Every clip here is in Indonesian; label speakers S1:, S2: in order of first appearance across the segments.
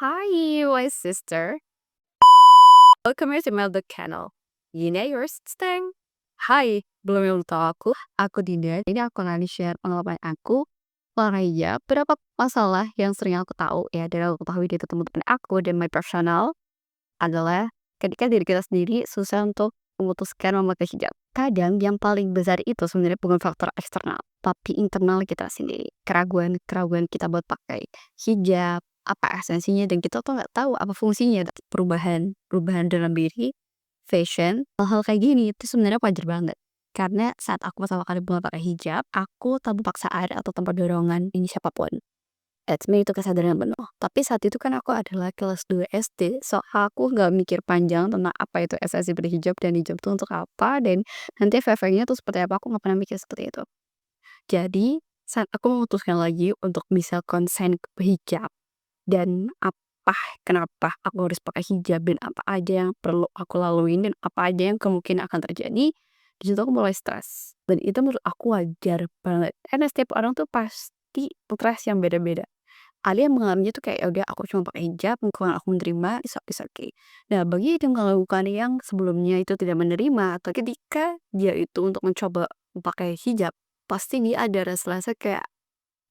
S1: Hi, my sister. Welcome to my channel. Yine yours Steng. Hai, belum yang tahu aku Dinda. Ini aku akan share pengalaman aku olahraga, beberapa masalah yang sering aku tahu ya dan aku ketahui dari teman-teman aku dan my personal adalah ketika diri kita sendiri susah untuk memutuskan memakai hijab. Kadang yang paling besar itu sebenarnya bukan faktor eksternal, tapi internal kita sendiri. Keraguan kita buat pakai hijab, apa esensinya dan kita tuh nggak tahu apa fungsinya. Perubahan dalam diri, fashion, hal-hal kayak gini itu sebenarnya wajar banget. Karena saat aku pertama kali mulai pakai hijab, aku tanpa paksaan atau tanpa dorongan ini siapapun. Admit itu kesadaran penuh. Tapi saat itu kan aku adalah kelas 2 SD, so aku nggak mikir panjang tentang apa itu esensi berhijab dan hijab itu untuk apa dan nanti efek-efeknya tuh seperti apa, aku nggak pernah mikir seperti itu. Jadi, saat aku memutuskan lagi untuk bisa konsen ke hijab dan kenapa aku harus pakai hijab dan apa aja yang perlu aku laluin dan apa aja yang kemungkinan akan terjadi, di situ aku mulai stres. Dan itu menurut aku wajar banget. Karena setiap orang tuh pasti stres yang beda-beda. Ada yang mengalaminya tuh kayak, "Ya udah aku cuma pakai hijab, kalau aku menerima, it's okay." Nah, bagi yang melakukan yang sebelumnya itu tidak menerima atau ketika dia itu untuk mencoba pakai hijab, pasti dia ada rasa-rasa kayak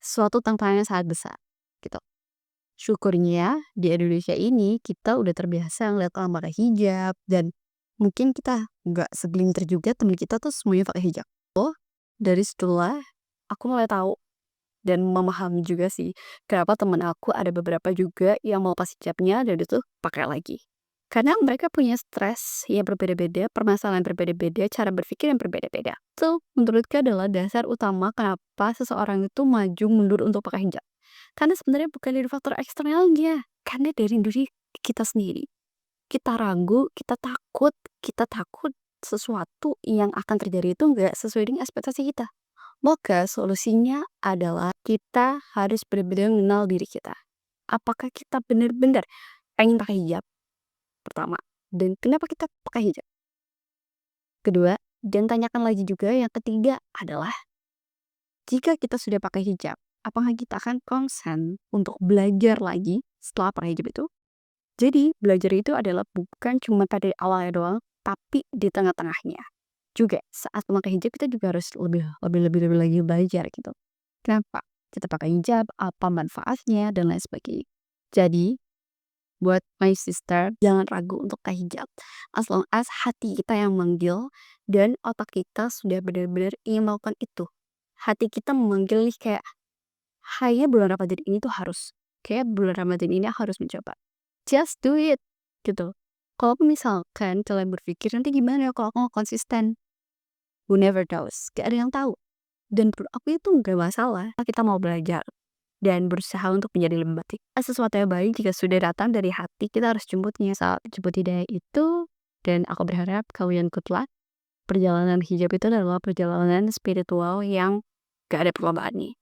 S1: suatu tantangan yang sangat besar, gitu. Syukurnya di Indonesia ini kita udah terbiasa ngeliat orang pakai hijab dan mungkin kita nggak segelintir juga temen kita tuh semuanya pakai hijab. Oh, dari situlah aku mulai tahu dan memahami juga sih, kenapa temen aku ada beberapa juga yang mau pas hijabnya dan itu pakai lagi. Karena mereka punya stres yang berbeda-beda, permasalahan berbeda-beda, cara berpikir yang berbeda-beda. Itu menurutku adalah dasar utama kenapa seseorang itu maju mundur untuk pakai hijab. Karena sebenarnya bukan dari faktor eksternalnya, karena dari diri kita sendiri. Kita ragu, kita takut sesuatu yang akan terjadi itu nggak sesuai dengan ekspektasi kita. Maka solusinya adalah kita harus benar-benar mengenal diri kita. Apakah kita benar-benar pengen pakai hijab? Pertama. Dan kenapa kita pakai hijab? Kedua, dan tanyakan lagi juga yang ketiga adalah jika kita sudah pakai hijab, apakah kita akan konsen untuk belajar lagi setelah pakai hijab itu? Jadi, belajar itu adalah bukan cuma pada awalnya doang, tapi di tengah-tengahnya. Juga saat memakai hijab kita juga harus lebih lagi belajar gitu. Kenapa? Kita pakai hijab, apa manfaatnya, dan lain sebagainya. Jadi, buat my sister, jangan ragu untuk pakai hijab. As long as hati kita yang manggil, dan otak kita sudah benar-benar ingin melakukan itu. Hati kita memanggil nih kayak, kayaknya bulan Ramadan ini tuh harus. Kayak bulan Ramadan ini harus mencoba. Just do it, gitu. Kalau misalkan kalian berpikir, nanti gimana kalau aku nggak konsisten? Who never knows? Gak ada yang tahu. Dan menurut aku itu nggak masalah. Kita mau belajar dan berusaha untuk menjadi lebih baik. Sesuatu yang baik jika sudah datang dari hati, kita harus jemputnya. Saat jemput hidayah itu, dan aku berharap kalian ikutlah. Perjalanan hijab itu adalah perjalanan spiritual yang gak ada perlombaannya.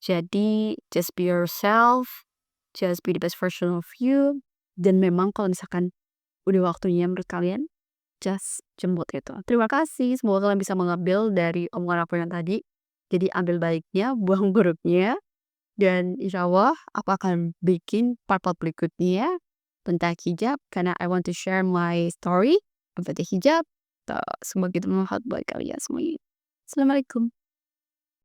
S1: Jadi, just be yourself, just be the best version of you. Dan memang kalau misalkan udah waktunya menurut kalian, just jemput itu. Terima kasih, semoga kalian bisa mengambil dari omongan aku yang tadi. Jadi ambil baiknya, buang buruknya, dan insya Allah aku akan bikin part-part berikutnya tentang hijab karena I want to share my story tentang hijab. Semoga itu bermanfaat buat kalian semuanya. Assalamualaikum.